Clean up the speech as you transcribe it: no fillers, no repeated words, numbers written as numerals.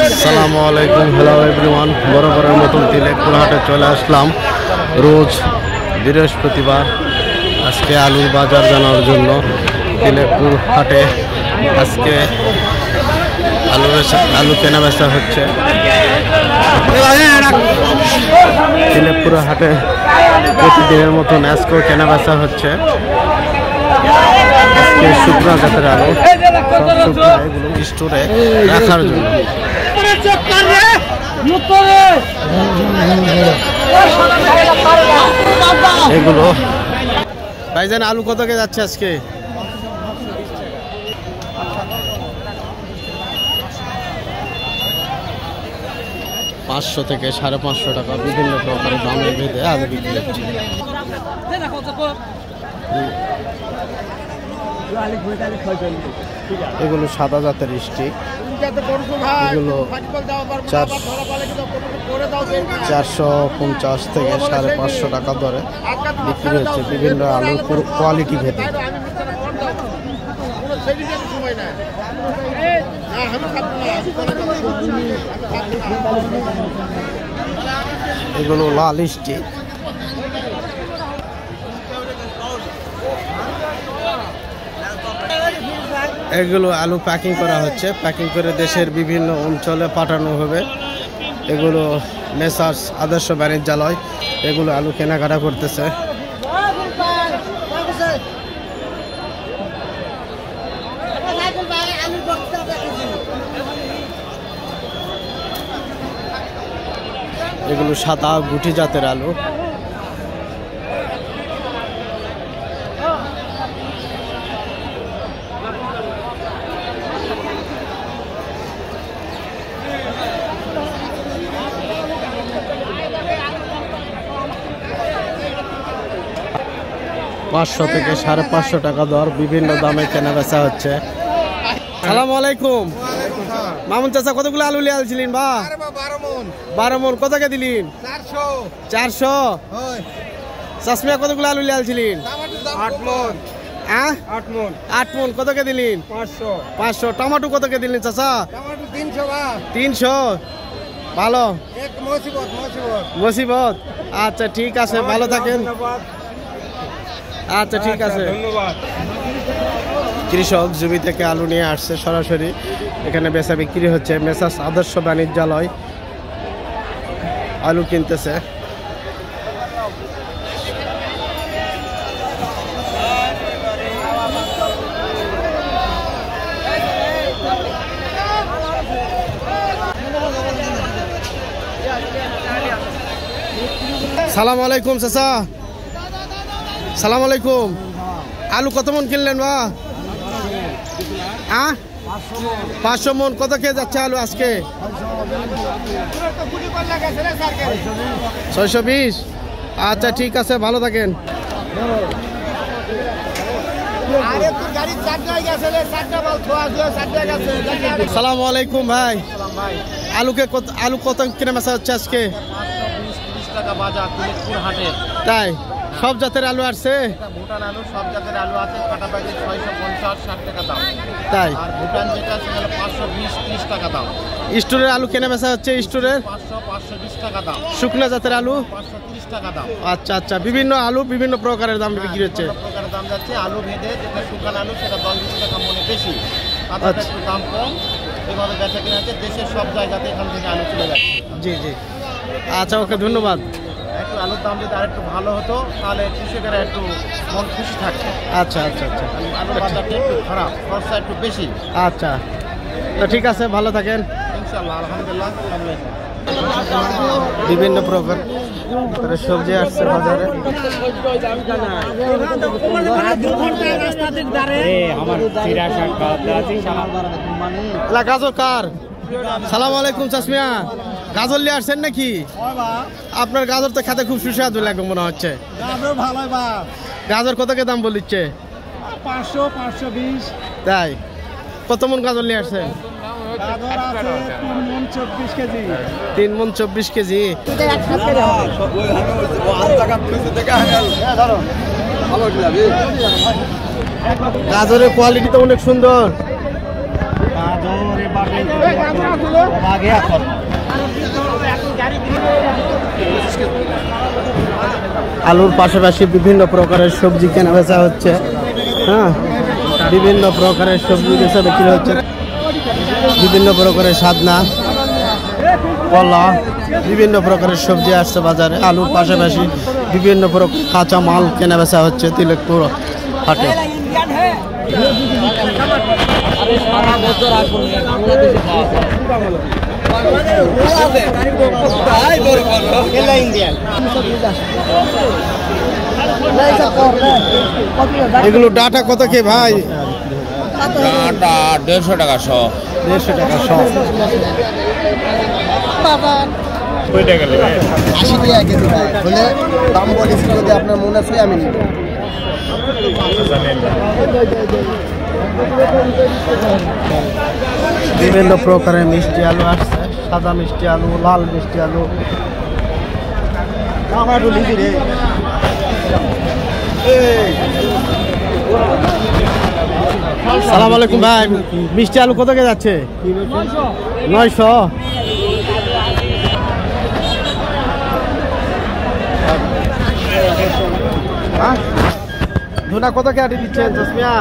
আসসালামু আলাইকুম, hello everyone. বরাবরের মতন তিলেকপুর হাটে চলে আসলাম রোজ বৃহস্পতিবার। আজকে আলুর বাজার জানার জন্য তিলেকপুর হাটে আজকে আলু কেনা বেচা হচ্ছে। তিলেকপুর হাটে প্রতিদিনের মতন আজকেও কেনা বেচা হচ্ছে। আজকে শুকনা জাতের আলু, সব শুকনা, এগুলো স্টোরে রাখার জন্য। এগুলো ভাইজান আলু কত কে যাচ্ছে আজকে? 500 থেকে 550 টাকা বিভিন্ন প্রকারের দামের ভেদে আলু বিক্রি হচ্ছে। এগুলো সাদা জাতের স্টিক, এগুলো 450 থেকে 550 টাকা দরে বিক্রি হচ্ছে বিভিন্ন আলুর কোয়ালিটি ভেদে। এগুলো লাল স্টিক, এগুলো আলু প্যাকিং করা হচ্ছে, প্যাকিং করে দেশের বিভিন্ন অঞ্চলে পাঠানো হবে। এগুলো মেসার্স আদর্শ বাণিজ্যালয় এগুলো আলু কেনাকাটা করতেছে। এগুলো সাদা গুটি জাতের আলু। $500 থেকে 550 টাকা দর, বিভিন্ন দামে কেনা বেচা হচ্ছে। আসসালামু আলাইকুম মামুন চাচা, কতগুলো আলু লিয়ে আলছিলেন? 12 মন। কত কে দিলেন? 400। চাষমিয়া কতগুলো আলু লিয়ে আলছিলেন? 8 মন। 8 মন। কত কে দিলেন? 500। টমেটো কত কে দিলেন চাচা? 300। ভালো মুসিবত। আচ্ছা ঠিক আছে, ভালো থাকেন। আচ্ছা ঠিক আছে, ধন্যবাদ। কৃষক জমি থেকে আলু নিয়ে আসছে সরাসরি এখানে বেচা বিক্রি হচ্ছে। মেসার্স আদর্শ বাণিজ্যালয় আলু কিনতেছে। সালাম আলাইকুম চাচা। সালাম আলাইকুম। আলু কত মন কিনলেন বা? 500 মন। কত কে যাচ্ছে আলু আজকে? 620। আচ্ছা ঠিক আছে, ভালো থাকেন। সালামু আলাইকুম ভাই। আলু কত কেনা বেচা হচ্ছে আজকে? 120-30 টাকা বাজার তিলেকপুর হাটে। তাই সব জাতের আলু আসছে? ভুটান আলু, সব জাতের আলু আছে। কাটা প্যাকেট 650-60 টাকা দাম। তাই আর ভুটান যেটা আছে 520-30 টাকা দাম। স্টোরের আলু কেনা বেচা হচ্ছে? স্টোরের 500-520 টাকা দাম। শুকনা জাতের আলু 530 টাকা দাম। আচ্ছা আচ্ছা, বিভিন্ন আলু বিভিন্ন প্রকারের দাম বিক্রি হচ্ছে। প্রকারের দাম যাচ্ছে। আলু ভেদে যেটা শুকান আলু সেটা 10-20 টাকা মনে বেশি, কাঁচাটা একটু দাম কম। এভাবে বেচা কিনা হচ্ছে। দেশের সব জায়গাতে এখান থেকে আলু চলে যাচ্ছে। জি জি, আচ্ছা ওকে, ধন্যবাদ। একটু আলুর দাম যদি আরেকটু ভালো হতো তাহলে কৃষকেরা একটু মন খুশি থাকতো। আচ্ছা আচ্ছা আচ্ছা, আলুর বাজারটা একটু খারাপ, খরচা একটু বেশি। আচ্ছা তো ঠিক আছে, ভালো থাকেন ইনশাআল্লাহ। আলহামদুলিল্লাহ। বিভিন্ন প্রকার সবজি আসছে বাজারে। গাজর কার? সালাম আলাইকুম চাচমিয়া, গাজর নিয়ে আসছেন নাকি? আপনার গাজর তো খেতে খুব সুস্বাদু লাগে মনে হচ্ছে। গাজর কত কে দাম বলিচ্ছে? 500-520। তাই কত মন গাজর নিয়ে আসছেন? 3 মন 24 কেজি। গাজরের কোয়ালিটি তো অনেক সুন্দর। আলুর পাশাপাশি বিভিন্ন প্রকারের সবজি কেনা বেচা হচ্ছে। হ্যাঁ, বিভিন্ন প্রকারের সবজি বেচা বিক্রি হচ্ছে। বিভিন্ন প্রকারের সাদনা, কলা, বিভিন্ন প্রকারের সবজি আসছে বাজারে। আলুর পাশাপাশি বিভিন্ন প্রকার কাঁচা মাল কেনা বেচা হচ্ছে তিলেকপুর হাটে। এগুলো ডাটা কত কে ভাই? ডাটা 150 টাকা শ। 150 টাকা শ। 80 টাকা কেজি ভাই বলে দাম বলেছি, যদি আপনার মনে আছে আমি নিব। বিভিন্ন প্রকারের মিষ্টি আলু আসছে, সাদা মিষ্টি আলু, লাল মিষ্টি আলু। সালাম আলাইকুম ভাই, মিষ্টি আলু কত কে যাচ্ছে? 900। ধুনা কত কে আটি দিচ্ছেন জসমিয়া?